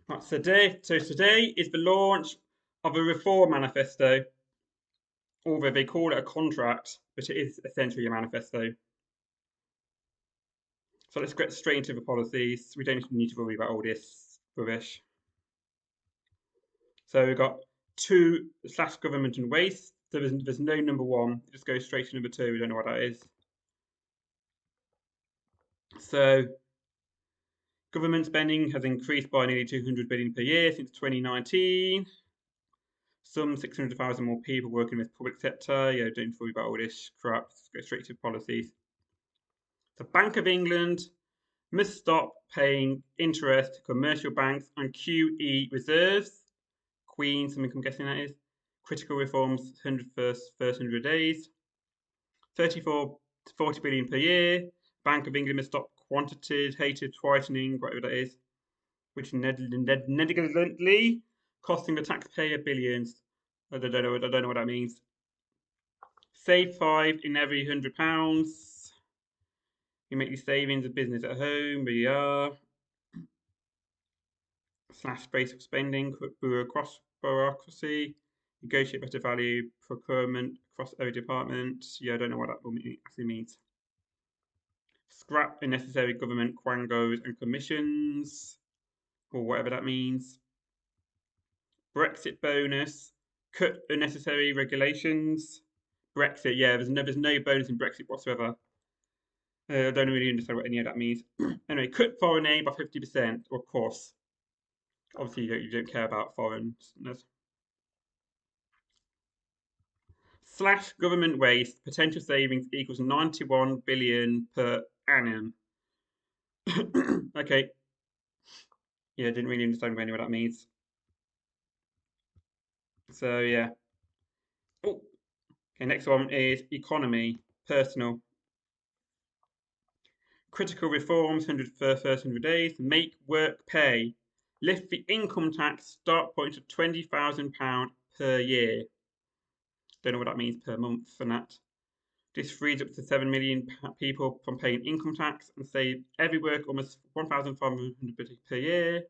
Right, so today is the launch of a reform manifesto, although they call it a contract, but it is essentially a manifesto. So let's get straight into the policies. We don't need to worry about all this rubbish. So we've got two slash government and waste. So there's no number one. It just goes straight to number two. We don't know what that is. So government spending has increased by nearly 200 billion per year since 2019. Some 600,000 more people working with public sector. Yeah, don't worry about all this crap. Let's go straight to policies. The Bank of England must stop paying interest to commercial banks on QE reserves. Queen, something I'm guessing that is. Critical reforms, 100 first 100 days. 34 to 40 billion per year. Bank of England must stop quantitative tightening, whatever that is, which negligently costing the taxpayer billions. I don't know what that means. Save five in every £100. You make these savings of business at home. We are slash basic spending, bureaucracy, negotiate better value procurement across every department. Yeah, I don't know what that actually means. Scrap unnecessary government quangos and commissions, or whatever that means. Brexit bonus, cut unnecessary regulations. Brexit, yeah, there's no bonus in Brexit whatsoever. I don't really understand what any of that means. Anyway, cut foreign aid by 50%, of course. Obviously, you don't care about foreigners. Slash government waste, potential savings equals 91 billion per annum. Okay, yeah, didn't really understand what that means. So, yeah. Oh, okay, next one is economy, personal. Critical reforms, 100 first 100 days, make work pay. Lift the income tax start point to £20,000 per year. Don't know what that means per month for that. This frees up to 7 million people from paying income tax and save every worker almost 1,500 per year.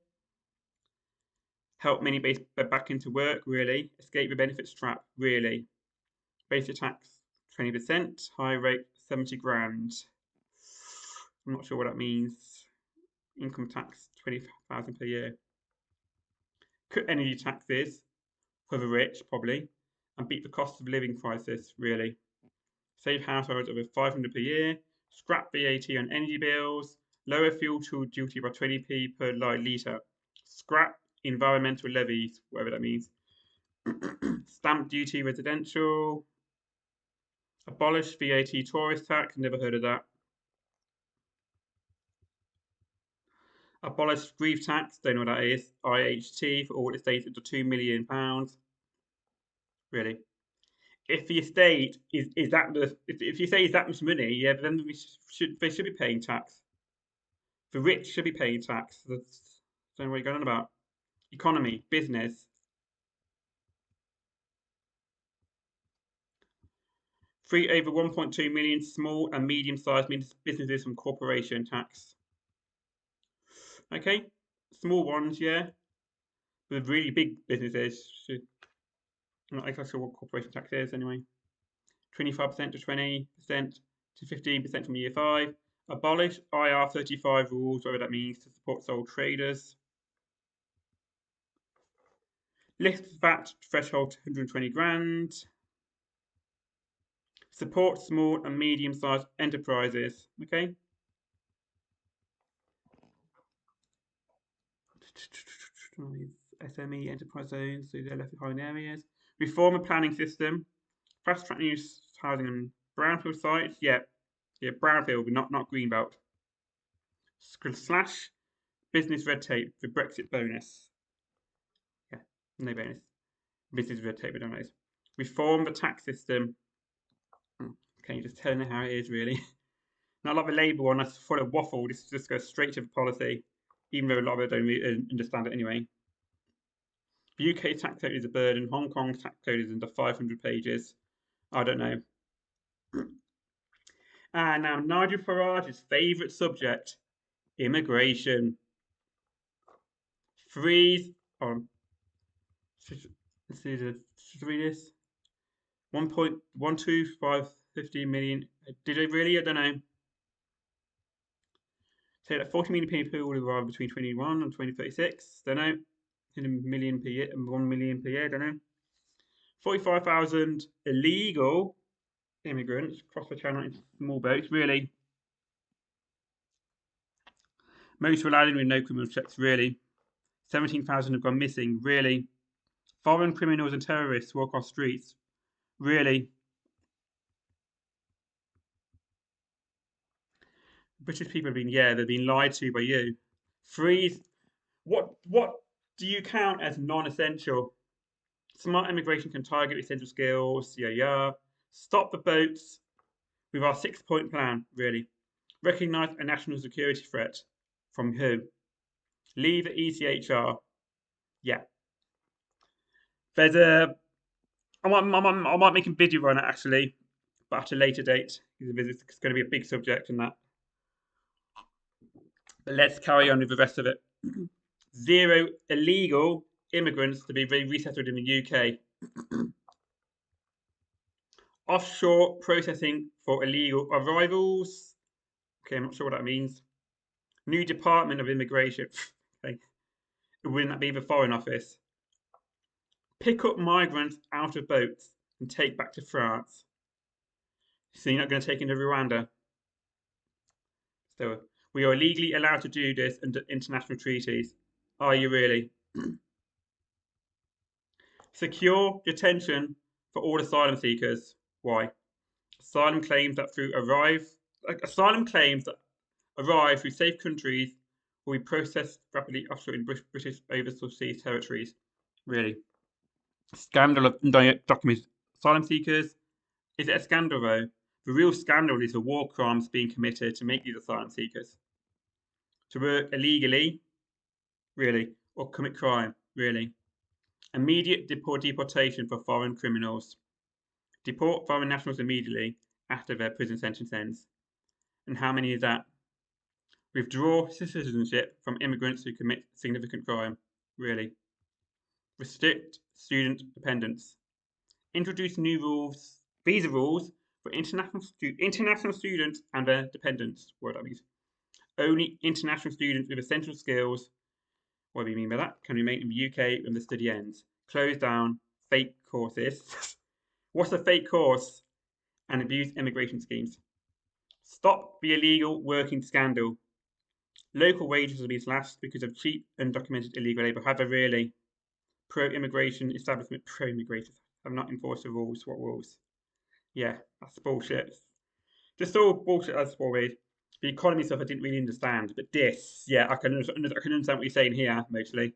Help many back into work, really. Escape the benefits trap, really. Basic tax 20%, high rate 70 grand. I'm not sure what that means. Income tax 20,000 per year. Cut energy taxes for the rich, probably, and beat the cost of living crisis, really. Save households over 500 per year. Scrap VAT on energy bills. Lower fuel duty by 20p per litre. Scrap environmental levies, whatever that means. Stamp duty residential. Abolish VAT tourist tax, never heard of that. Abolish grief tax, don't know what that is. IHT for all estates up to £2 million. Really. If the estate is that if you say is that much money, yeah, then they should be paying tax. The rich should be paying tax. That's I don't know what you're going on about. Economy, business. Free over 1.2 million small and medium-sized businesses from corporation tax. Okay, small ones, yeah. But really big businesses should. I'm not exactly sure what corporation tax is anyway. 25% to 20% to 15% from year 5. Abolish IR35 rules, whatever that means, to support sole traders. Lift VAT threshold to 120 grand. Support small and medium-sized enterprises. Okay. SME enterprise zones, so they're left behind areas. Reform the planning system. Fast track new housing and brownfield sites. Yeah, brownfield, but not greenbelt. Slash business red tape for Brexit bonus. Yeah, no bonus. Business red tape, we don't know. Reform the tax system. Okay, just telling it how it is, really. Not like the Labour one, that's full of waffle. This just goes straight to the policy, even though a lot of it don't really understand it anyway. The UK tax code is a burden. Hong Kong tax code is under 500 pages. I don't know. And now Nigel Farage's favourite subject, immigration. Freeze on. Let's see this. 1.12550 million. Did it really? I don't know. Say that 40 million people will arrive between 21 and 2036. Don't know. In a million per year, 1 million per year. Don't know. 45,000 illegal immigrants cross the channel in small boats. Really. Most were landed with no criminal checks. Really. 17,000 have gone missing. Really. Foreign criminals and terrorists walk off streets. Really. British people have been, yeah, they've been lied to by you. Freeze. What do you count as non-essential? Smart immigration can target essential skills. Yeah, yeah. Stop the boats with our 6-point plan. Really. Recognise a national security threat. From who? Leave the ECHR. Yeah. There's a. I might make a video on it actually, but at a later date. It's going to be a big subject and that. But let's carry on with the rest of it. Zero illegal immigrants to be resettled in the UK. Offshore processing for illegal arrivals. Okay, I'm not sure what that means. New Department of Immigration. Okay, wouldn't that be the Foreign Office? Pick up migrants out of boats and take back to France. So you're not going to take into Rwanda. So we are legally allowed to do this under international treaties. Are you really? Secure detention for all asylum seekers. Why? Asylum claims that arrive through safe countries will be processed rapidly offshore in British overseas territories. Really? Scandal of undocumented asylum seekers. Is it a scandal though? The real scandal is the war crimes being committed to make these asylum seekers. To work illegally, really, or commit crime, really. Immediate deportation for foreign criminals. Deport foreign nationals immediately after their prison sentence ends. And how many is that? Withdraw citizenship from immigrants who commit significant crime. Really. Restrict student dependence. Introduce new rules, visa rules for international students and their dependents. What that means. Only international students with essential skills. What do you mean by that? Can remain in the UK when the study ends. Close down fake courses. What's a fake course? And abuse immigration schemes. Stop the illegal working scandal. Local wages have been slashed because of cheap, undocumented illegal labour. Have they really? Pro-immigration establishment, pro-immigrators have not enforced the rules. What rules? Yeah, that's bullshit. Just all bullshit as always. The economy stuff I didn't really understand, but this, yeah, I can understand what you're saying here mostly.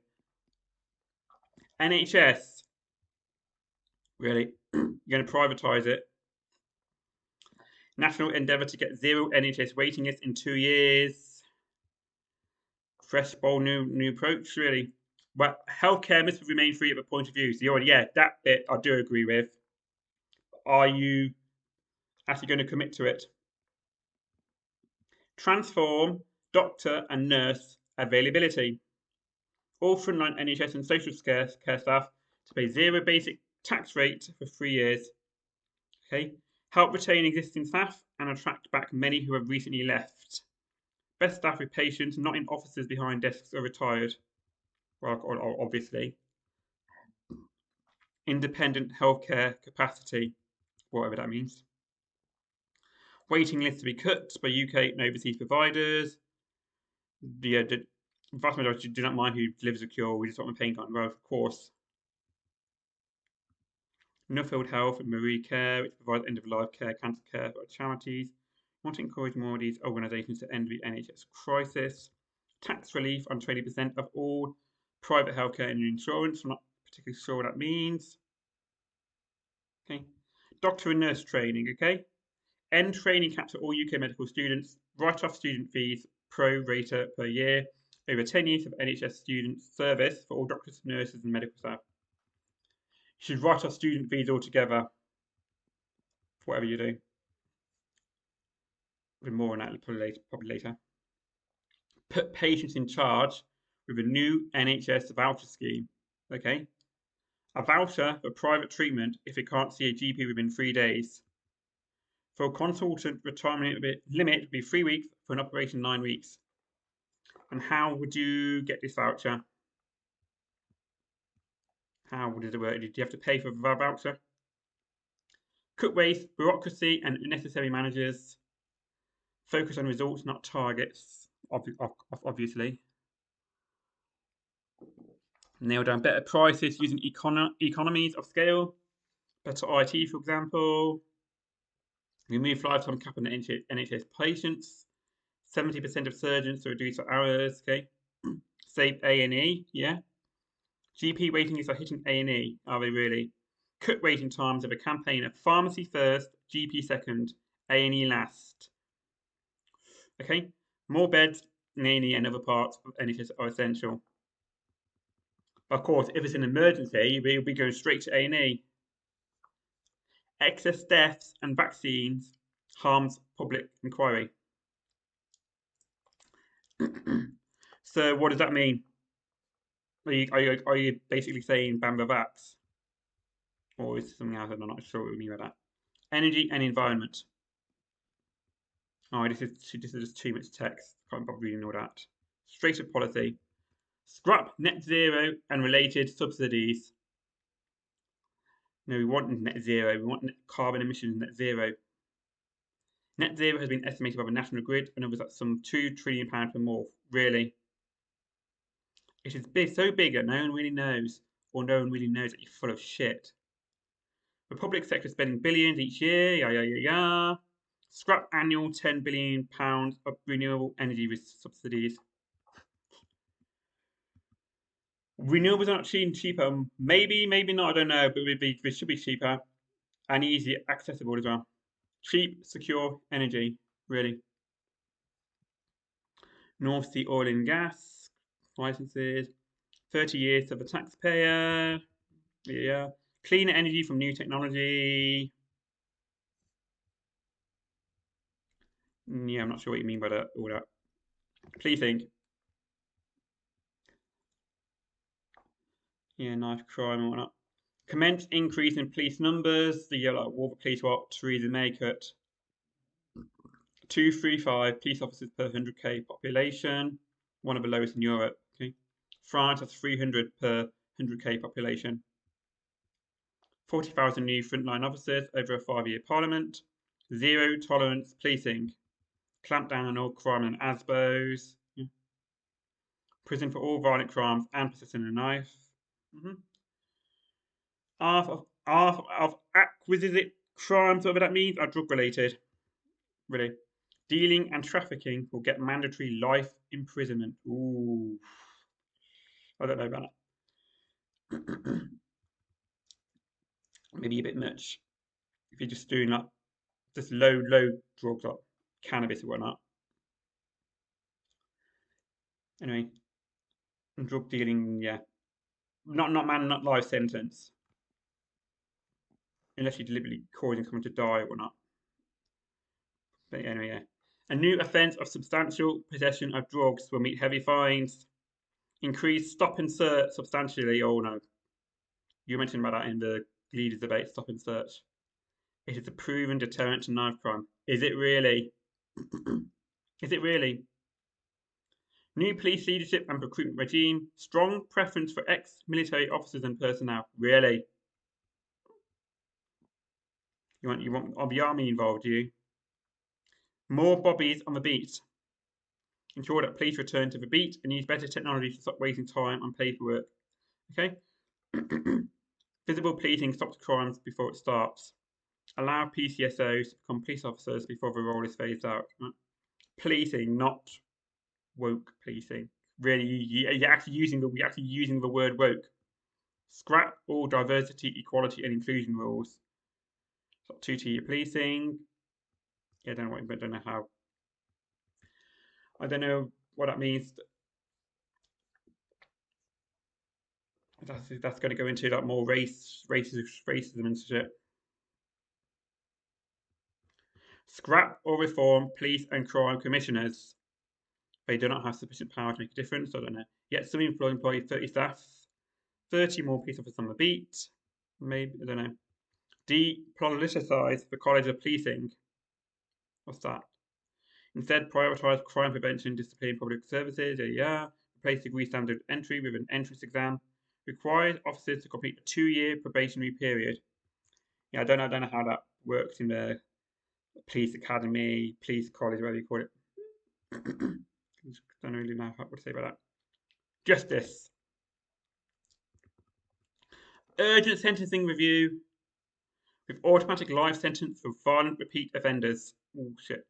NHS, really? You're going to privatise it? National endeavour to get zero NHS waiting lists in 2 years. Fresh, bold, new approach, really. But healthcare must remain free at the point of view. So, yeah, that bit I do agree with. Are you actually going to commit to it? Transform doctor and nurse availability. All frontline NHS and social care staff to pay zero basic tax rate for 3 years. Okay. Help retain existing staff and attract back many who have recently left. Best staff with patients, not in offices behind desks or retired. Well, obviously. Independent healthcare capacity, whatever that means. Waiting lists to be cut by UK and overseas providers. The vast majority do not mind who delivers a cure, we just want the pain gone. Well, of course. Nuffield Health and Marie Care, which provides end-of-life care, cancer care for charities. We want to encourage more of these organisations to end the NHS crisis. Tax relief on 20% of all private healthcare and insurance. I'm not particularly sure what that means. Okay. Doctor and nurse training, okay? End training caps for all UK medical students. Write off student fees pro rata per year. Over 10 years of NHS student service for all doctors, nurses, and medical staff. You should write off student fees altogether, whatever you do. With more on that probably later. Put patients in charge with a new NHS voucher scheme. Okay, a voucher for private treatment if it can't see a GP within 3 days. For a consultant, retirement limit would be 3 weeks, for an operation 9 weeks. And how would you get this voucher? How does it work? Did you have to pay for the voucher? Cut waste, bureaucracy, and unnecessary managers. Focus on results, not targets, obviously. Nail down better prices using economies of scale. Better IT, for example. Remove lifetime cap on NHS patients. 70% of surgeons to reduce their hours. Okay. Save A&E. Yeah. GP waiting lists are hitting A&E. Are they really? Cut waiting times of a campaign of pharmacy first, GP second, A&E last. Okay. More beds in A&E and other parts of NHS are essential. Of course, if it's an emergency, we'll be going straight to A&E. Excess deaths and vaccines harms public inquiry. So what does that mean? Are you basically saying ban the vax? Or is it something else? I'm not sure what you mean by that. Energy and environment. Oh, this is just too much text. Can't bother reading all that. Straight up policy. Scrap net zero and related subsidies. No, we want net zero. We want carbon emissions net zero. Net zero has been estimated by the National Grid and others at some £2 trillion per more. Really? It is big, so big that no one really knows, or no one really knows that you're full of shit. The public sector is spending billions each year. Yeah. Scrap annual £10 billion of renewable energy subsidies. Renewables are not cheaper. Maybe not. I don't know, but they should be cheaper and easier accessible as well. Cheap, secure energy, really. North Sea oil and gas licenses. 30 years to the taxpayer. Yeah. Cleaner energy from new technology. Yeah, I'm not sure what you mean by that. All that. Please think. Yeah, knife crime and whatnot. Commence increase in police numbers. The like Walter Police what Theresa May cut. 235 police officers per 100k population, one of the lowest in Europe. Okay. France has 300 per 100k population. 40,000 new frontline officers over a 5-year parliament. Zero tolerance policing. Clamp down on all crime and ASBOs. Yeah. Prison for all violent crimes and possessing a knife. Half of acquisite crimes, whatever that means, are drug related. Really. Dealing and trafficking will get mandatory life imprisonment. Ooh. I don't know about that. Maybe a bit much. If you're just doing like just low drugs like cannabis or whatnot. Anyway, drug dealing, yeah. Not life sentence. Unless you're deliberately causing someone to die or whatnot. But anyway, yeah. A new offence of substantial possession of drugs will meet heavy fines. Increase stop and search substantially. Oh no. You mentioned about that in the leaders debate, stop and search. It is a proven deterrent to knife crime. Is it really? Is it really? New police leadership and recruitment regime. Strong preference for ex-military officers and personnel. Really? You want the army involved, do you? More bobbies on the beat. Ensure that police return to the beat and use better technology to stop wasting time on paperwork. Okay? Visible policing stops crimes before it starts. Allow PCSOs to become police officers before the role is phased out. Policing, not woke policing. Really, you're actually using the word woke. Scrap all diversity, equality, and inclusion rules. So 2-tier policing. Yeah, I don't know how. I don't know what that means. That's going to go into like more racism and shit. Scrap or reform police and crime commissioners. They do not have sufficient power to make a difference. I don't know. Yet some employ 30 staff, 30 more police officers on the beat. Maybe, I don't know. Depoliticise the College of Policing. What's that? Instead, prioritise crime prevention, discipline, public services. Yeah. Replace degree standard entry with an entrance exam. Requires officers to complete a 2-year probationary period. Yeah, I don't know how that works in the police academy, police college, whatever you call it. Don't really know what to say about that. Justice. Urgent sentencing review with automatic life sentence for violent repeat offenders. Oh shit.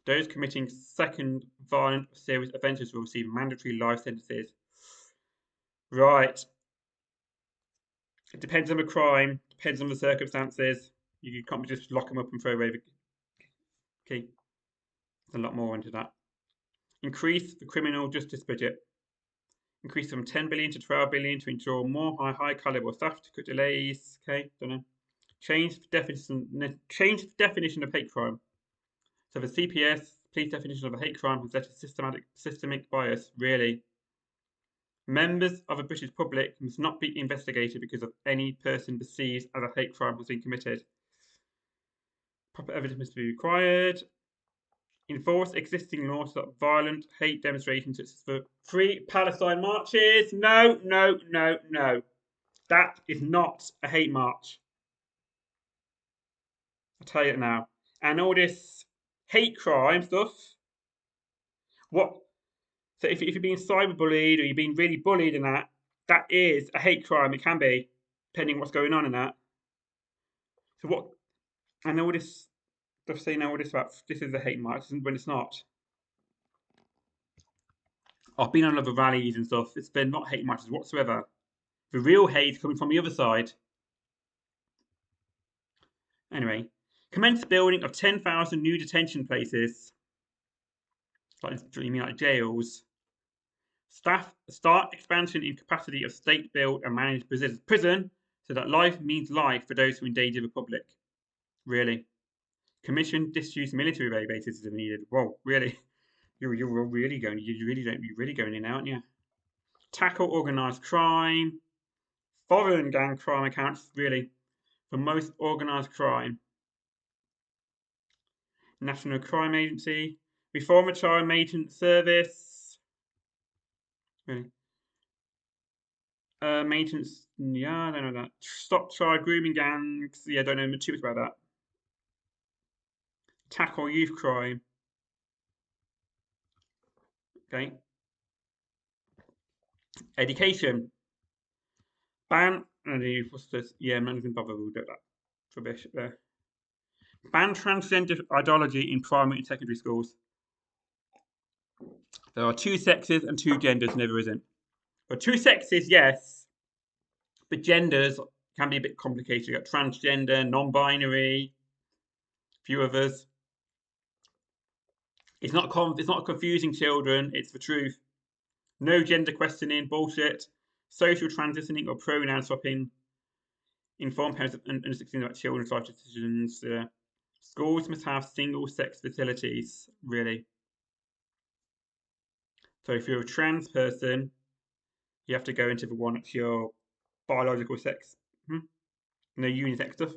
Those committing second violent or serious offences will receive mandatory life sentences. Right. It depends on the crime, depends on the circumstances. You can't just lock them up and throw away the key. There's a lot more into that. Increase the criminal justice budget. Increase from 10 billion to 12 billion to ensure more high caliber staff to cut delays. Okay, don't know. Change the definition of hate crime. So the CPS, police definition of a hate crime, has led to systemic bias. Really, members of the British public must not be investigated because of any person perceived as a hate crime has been committed. Proper evidence must be required. Enforce existing laws stop violent hate demonstrations such as the Free Palestine marches. No, no, no, no. That is not a hate march. I'll tell you it now. And all this hate crime stuff. What? So if you're being cyberbullied or you're being really bullied and that is a hate crime. It can be, depending on what's going on in that. So what? And all this stuff saying all this about this is a hate march when it's not. I've been on other rallies and stuff. It's been not hate marches whatsoever. The real hate coming from the other side. Anyway, commence building of 10,000 new detention places. Like, you mean like jails? Start expansion in capacity of state-built and managed prison so that life means life for those who endanger the public. Really? Commission disused military bases if needed. Whoa, really? You're really going. You're really going in, aren't you? Tackle organised crime. Foreign gang crime accounts really for most organised crime. National Crime Agency. Reform a child maintenance service. Really? Maintenance. Yeah, I don't know that. Stop child grooming gangs. Yeah, I don't know too much about that. Tackle youth crime. Okay. Education. Ban. What's this? Yeah, I'm not even bother with that. Rubbish there. Ban transgender ideology in primary and secondary schools. There are 2 sexes and 2 genders, never isn't. But 2 sexes, yes, but genders can be a bit complicated. You got transgender, non-binary, a few others. It's not confusing children. It's the truth. No gender questioning, bullshit. Social transitioning or pronoun swapping. Inform parents under 16 about children's life decisions. Schools must have single-sex facilities. Really. So if you're a trans person, you have to go into the one that's your biological sex. No unisex stuff.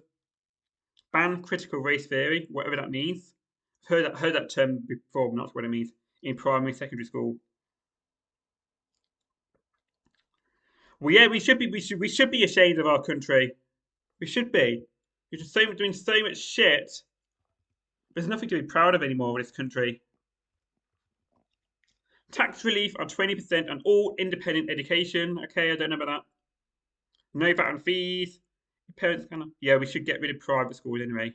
Ban critical race theory, whatever that means. I've heard that term before, but not what it means in primary, secondary school. Well, yeah, we should be ashamed of our country. We should be. We're just doing so much shit. There's nothing to be proud of anymore in this country. Tax relief on 20% on all independent education. Okay, I don't know about that. No VAT on fees. Parents kind of. Yeah, we should get rid of private schools anyway.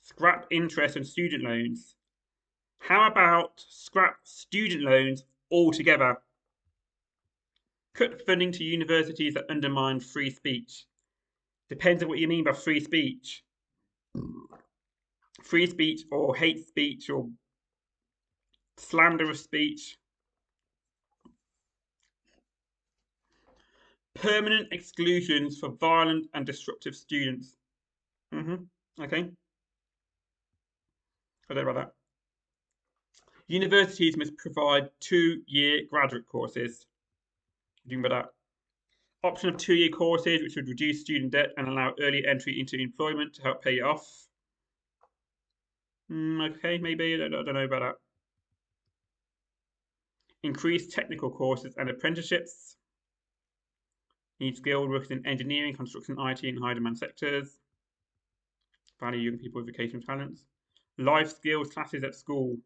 Scrap interest on student loans. How about scrap student loans altogether? Cut funding to universities that undermine free speech. Depends on what you mean by free speech. Free speech or hate speech or slanderous speech. Permanent exclusions for violent and disruptive students. Okay. I don't know about that. Universities must provide 2-year graduate courses. Doing about that. Option of 2-year courses, which would reduce student debt and allow early entry into employment to help pay it off. Okay, maybe. I don't know about that. Increase technical courses and apprenticeships. Need skilled workers in engineering, construction, IT, and high demand sectors. Value young people with vocational talents. Life skills classes at school.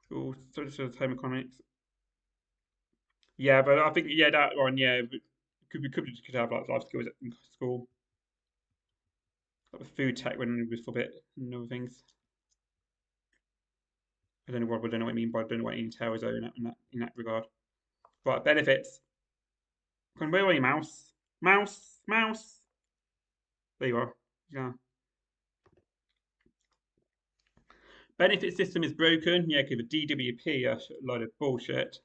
School, social, home economics. Yeah, but I think that one, we could have like life skills at school. Like the food tech when it was for a bit and other things. I don't know what I mean by I don't know what it entails though in that regard. Right, benefits. Where are you, mouse? Mouse. There you are. Yeah. Benefit system is broken. Yeah, because the DWP are a load of bullshit.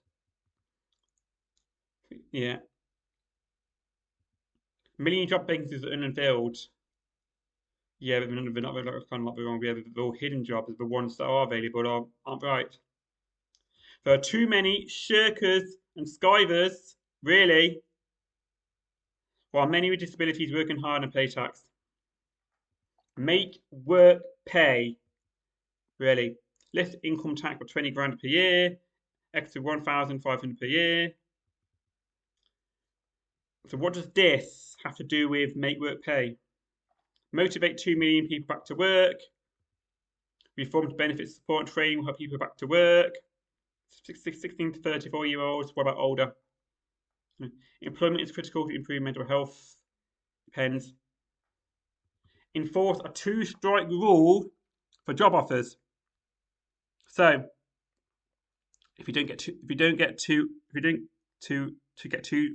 Yeah. Million job vacancies are unfilled. Yeah, but they're not kind of like the wrong. Yeah, they're all hidden jobs. The ones that are available aren't right. There are too many shirkers and skivers. Really? While many with disabilities working hard and pay tax. Make work pay. Really. Lift income tax by 20 grand per year. Extra 1,500 per year. So what does this have to do with make work pay? Motivate 2 million people back to work. Reform to benefit support and training will help people back to work. 16 to 34-year-olds. What about older? Employment is critical to improve mental health. Depends. Enforce a 2-strike rule for job offers. So if you don't get two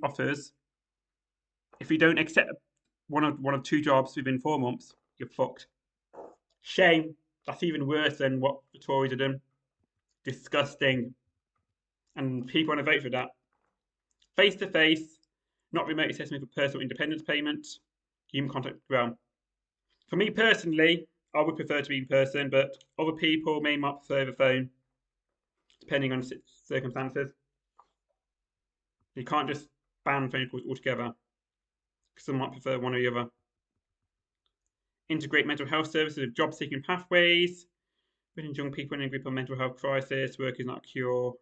offers, if you don't accept one of 2 jobs within 4 months, you're fucked. Shame. That's even worse than what the Tories have done. Disgusting. And people want to vote for that. Face to face, not remote assessment for personal independence payment. Human contact. Well, for me personally, I would prefer to be in person, but other people may not prefer the phone, depending on circumstances. You can't just ban phone calls altogether, because some might prefer one or the other. Integrate mental health services with job-seeking pathways. Putting young people in a grip of mental health crisis. Work is not a cure.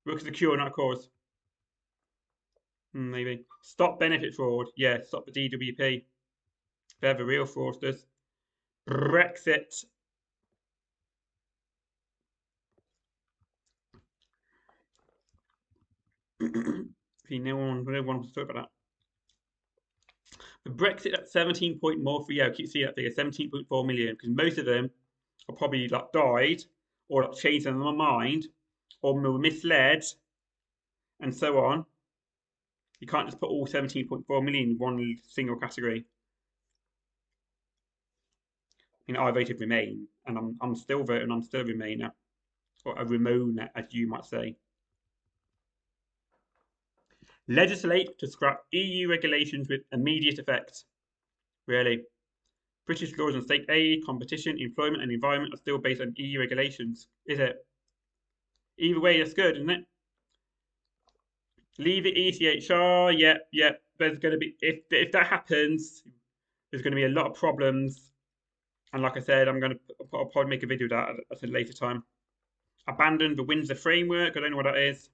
Work is a cure, not a cause. Maybe. Stop benefit fraud. Yeah, stop the DWP. They're the real fraudsters. Brexit. No one wants to talk about that. The Brexit at 17 point more for, I keep seeing that figure, 17.4 million, because most of them are probably like died or like changed their mind or were misled and so on. You can't just put all 17.4 million in one single category. I voted Remain, and I'm still voting. I'm still a Remainer, or a Remoaner, as you might say. Legislate to scrap EU regulations with immediate effect. Really, British laws on state aid, competition, employment, and environment are still based on EU regulations. Is it? Either way, that's good, isn't it? Leave it ECHR. Yep. There's going to be if that happens, there's going to be a lot of problems. And like I said, I'll probably make a video of that at a later time. Abandon the Windsor framework. I don't know what that is.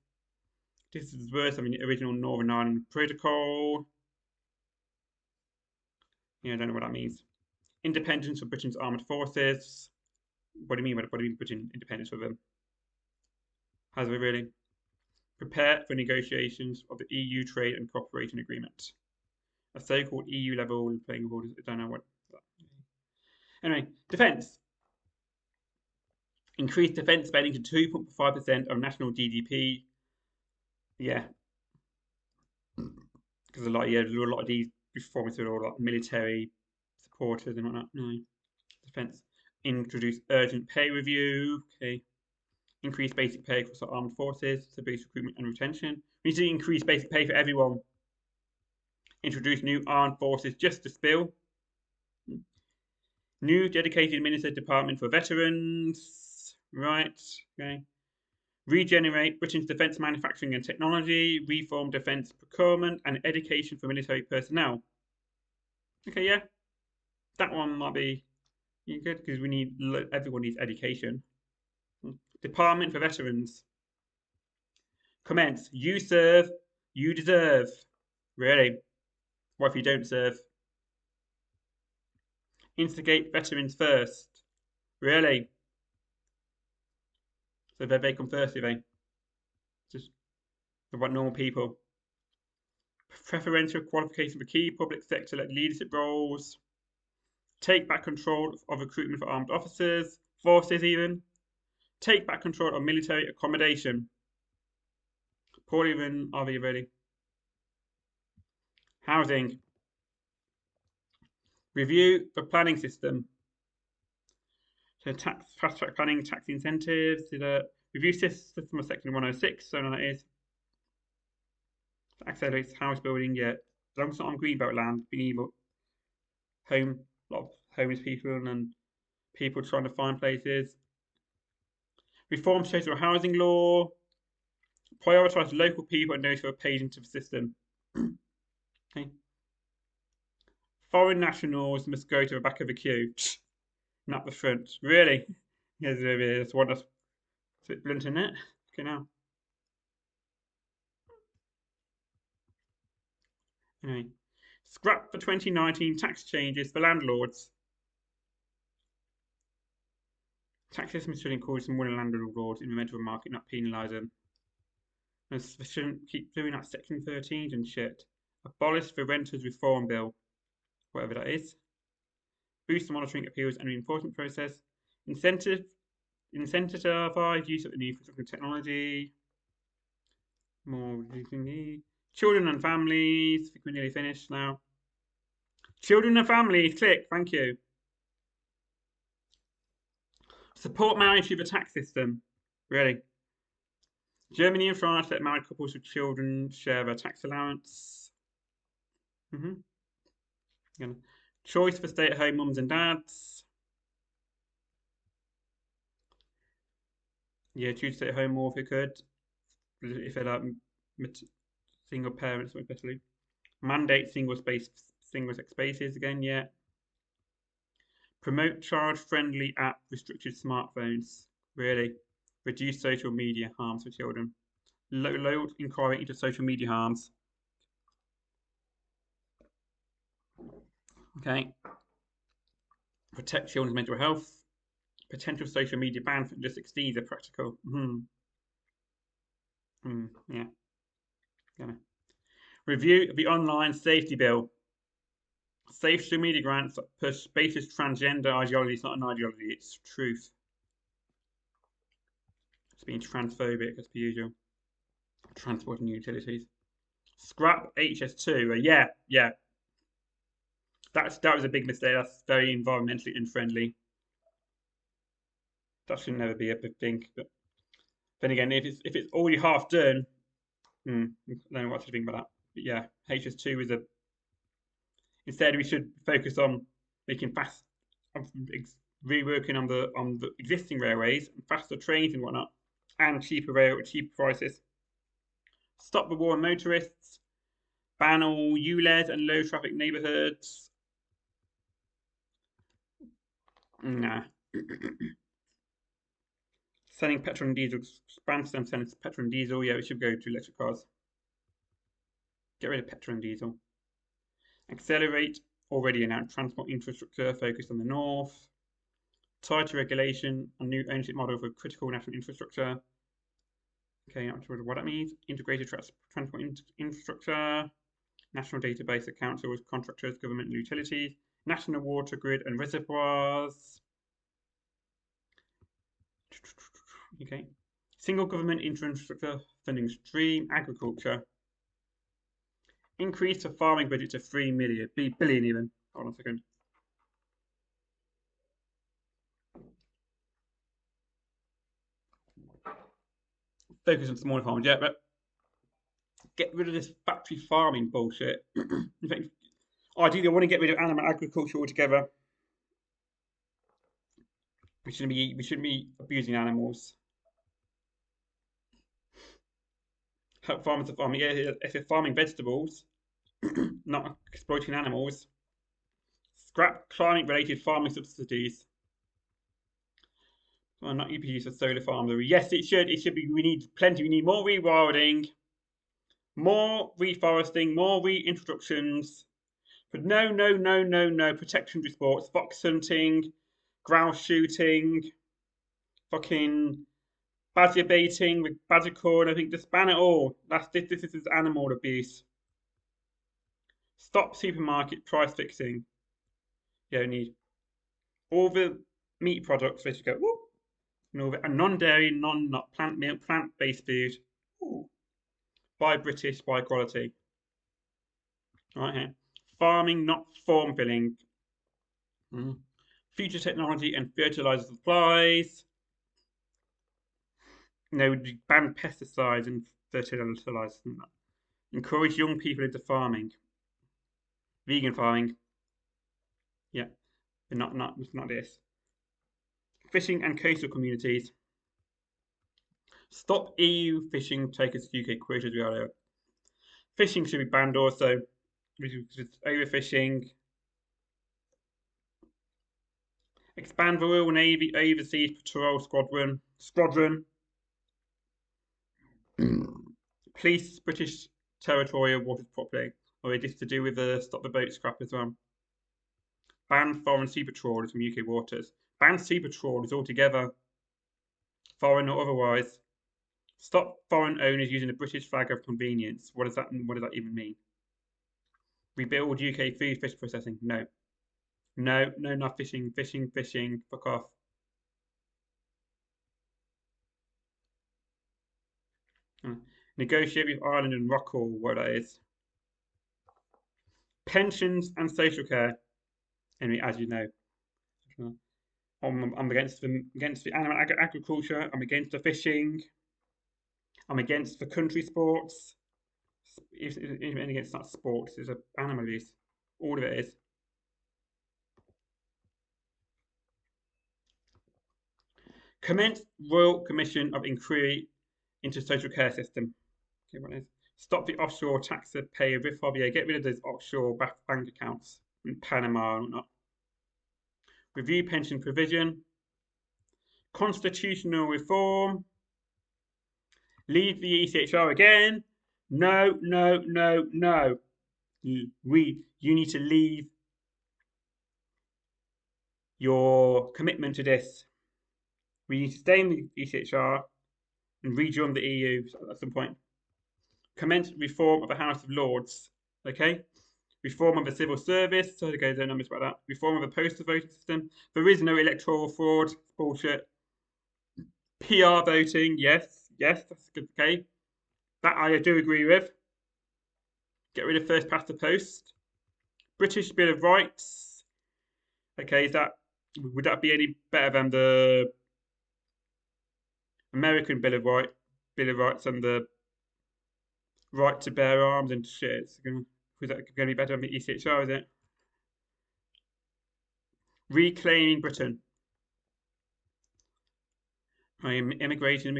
This is worse than the original Northern Ireland Protocol. I don't know what that means. Independence for Britain's armed forces. What do you mean? What do you mean Britain independence for them? Has we really? Prepare for negotiations of the EU Trade and Cooperation Agreement. A so-called EU level playing field. I don't know what. Anyway, defence. Increase defence spending to 2.5% of national GDP. Yeah, because there are a lot of these reforms are all like military supporters and whatnot. No, defence. Introduce urgent pay review. Okay. Increase basic pay across the armed forces, so base recruitment and retention. We need to increase basic pay for everyone. Introduce new armed forces justice bill. New dedicated Minister Department for Veterans. Right. Okay. Regenerate Britain's defence manufacturing and technology. Reform defence procurement and education for military personnel. Okay, yeah. That one might be good because everyone needs education. Department for Veterans. Commence. You serve, you deserve. Really? What if you don't serve? Instigate veterans first. Really? So they come first, do they? Just about normal people. Preferential qualification for key public sector leadership roles. Take back control of recruitment for armed officers, forces even. Take back control of military accommodation. Poorly run, are they really? Housing. Review the planning system. So fast track planning, tax incentives. Review system of section 106. So that is accelerates house building. Yeah, as long as it's not on greenbelt land, being evil. A lot of homeless people and people trying to find places. Reform social housing law. Prioritise local people and those who are paid into the system. Okay. Foreign nationals must go to the back of the queue, not the front. Really? Yes, there's one that's a bit blunt in it. Okay, now. Anyway, scrap the 2019 tax changes for landlords. Tax systems should encourage some willing landlords in the rental market, not penalise them. And they shouldn't keep doing that Section 13 and shit. Abolish the Renters Reform Bill, whatever that is. Boost the monitoring, appeals, and enforcement process. Incentivize use of the new infrastructure technology. More children and families. I think we're nearly finished now. Children and families. Click. Thank you. Support marriage through the tax system. Really. Germany and France let married couples with children share their tax allowance. Choice for stay-at-home mums and dads. Yeah, choose to stay at home more if you could. If they're like single parents, especially. Mandate single-sex spaces again, yeah. Promote child-friendly app restricted smartphones. Really. Reduce social media harms for children. Low inquiry into social media harms. Okay. Protect children's mental health. Potential social media ban for under 16s are practical. Yeah. Gonna. Review the online safety bill. Safe social media grants push basis transgender ideology. It's not an ideology, it's truth. It's being transphobic as per usual. Transport and utilities. Scrap HS2. Yeah. That was a big mistake. That's very environmentally unfriendly. That should never be a big thing. But then again, if it's already half done, I don't know what to think about that. But yeah, HS2 is a. Instead, we should focus on making reworking on the existing railways and faster trains and whatnot, and cheaper prices. Stop the war on motorists. Ban all ULEZ and low traffic neighbourhoods. Nah. Selling petrol and diesel. Ban them selling petrol and diesel. Yeah, we should go to electric cars. Get rid of petrol and diesel. Accelerate already announced transport infrastructure focused on the north. Tighter regulation and new ownership model for critical national infrastructure. Okay, not sure what that means. Integrated transport infrastructure. National database of councils, contractors, government and utilities. National water grid and reservoirs. Okay. Single government infrastructure funding stream. Agriculture. Increase the farming budget to 3 billion even. Hold on a second. Focus on smaller farmers, yeah, but get rid of this factory farming bullshit. In fact, ideally, I want to get rid of animal agriculture altogether. We shouldn't be abusing animals. Help farmers to farm. Yeah, if they're farming vegetables, not exploiting animals. Scrap climate-related farming subsidies. Well, not EPUs for solar farms. Yes, it should. It should be. We need plenty. We need more rewilding, more reforesting, more reintroductions. But no, no, no, no, no. Protection sports, fox hunting, grouse shooting, fucking badger baiting with badger corn. I think just ban it all. This is animal abuse. Stop supermarket price fixing. You don't need all the meat products. They should go. Whoop, and non-dairy, non-nut, plant milk, plant-based food. Ooh. Buy British, buy quality. Right here. Farming, not form filling. Mm. Future technology and fertilizer supplies. No, ban pesticides and fertilizers. Encourage young people into farming. Vegan farming. Yeah, but not this. Fishing and coastal communities. Stop EU fishing takers to UK quotas. Fishing should be banned also. Overfishing. Expand the Royal Navy Overseas Patrol Squadron. Police British territorial waters properly. Or is this to do with the stop the boat scrap as well? Ban foreign sea patrollers from UK waters. Ban sea patrollers altogether, foreign or otherwise. Stop foreign owners using the British flag of convenience. What does that even mean? Rebuild UK food fish processing. No. No, no, not fishing, fishing, fishing. Fuck off. Negotiate with Ireland and Rockall, what that is. Pensions and social care. Anyway, as you know, I'm against the animal agriculture. I'm against the fishing. I'm against the country sports. Even against not sports, it's an animal abuse. All of it is. Commence Royal Commission of Inquiry into Social Care System. Okay, what is? Stop the offshore taxpayer riff-off. Get rid of those offshore bank accounts in Panama and whatnot. Review pension provision. Constitutional reform. Leave the ECHR again. No, no, no, no. You need to leave your commitment to this. We need to stay in the ECHR and rejoin the EU at some point. Commence reform of the House of Lords. Okay? Reform of the civil service. So okay, don't know much about that. Reform of the postal voting system. There is no electoral fraud. It's bullshit. PR voting. Yes, yes, that's good. Okay, that I do agree with. Get rid of first past the post. British Bill of Rights. Okay, would that be any better than the American Bill of Rights and the right to bear arms and shit? Is that going to be better than the ECHR? Is it? Reclaiming Britain. I am immigration.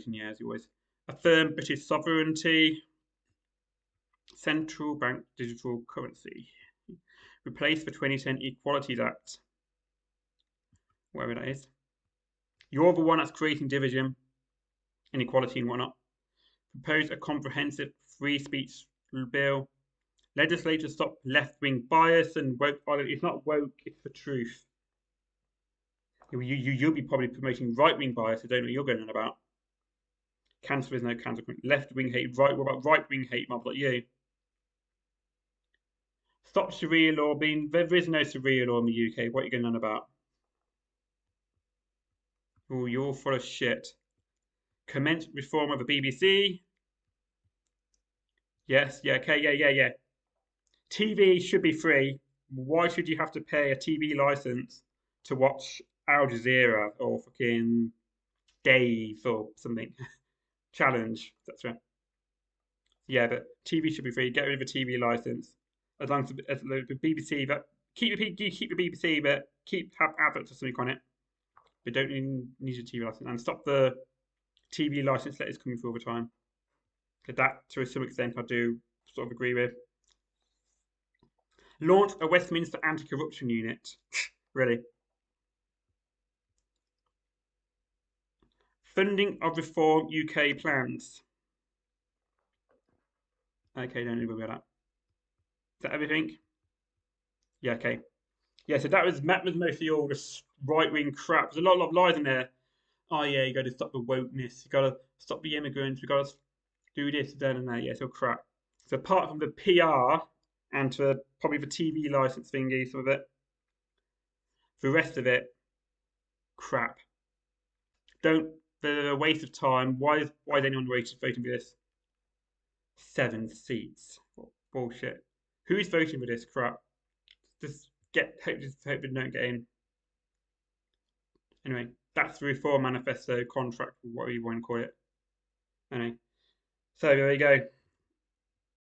Yeah, as always. Affirm British sovereignty. Central bank digital currency. Replace the 2010 Equalities Act. Whatever that is. You're the one that's creating division, inequality, and whatnot. Propose a comprehensive free speech bill. Legislators stop left-wing bias and woke. It's not woke, it's the truth. You'll be probably promoting right-wing bias. I don't know what you're going on about. Cancer is no consequence. Left-wing hate. What about right-wing hate mobs like you? Stop Sharia law being. There is no Sharia law in the UK. What are you going on about? Oh, you're full of shit. Commence reform of the BBC. Yes, yeah, okay, yeah. TV should be free. Why should you have to pay a TV license to watch Al Jazeera or fucking Dave or something? Challenge, that's right. Yeah, but TV should be free. Get rid of a TV license. As long as the BBC, but keep the BBC, but have adverts or something on it. They don't need a TV license. And stop the TV license letters coming through all the time. Because that, to some extent, I do sort of agree with. Launch a Westminster anti-corruption unit. Really. Funding of reform UK plans. Okay, don't worry about that. Is that everything? Yeah, okay. Yeah, so that was mostly all this right wing crap. There's a lot of lies in there. Oh yeah, you got to stop the wokeness. You got to stop the immigrants. We got to do this, then and that. Yeah, it's all crap. So apart from the PR and to probably the TV license thingy, some of it, the rest of it, crap. Don't. They're a waste of time. Why is anyone voting for this? 7 seats. Bullshit. Who's voting for this crap? Just hope they don't get in. Anyway, that's the Reform Manifesto contract, whatever you want to call it. Anyway, so there you go.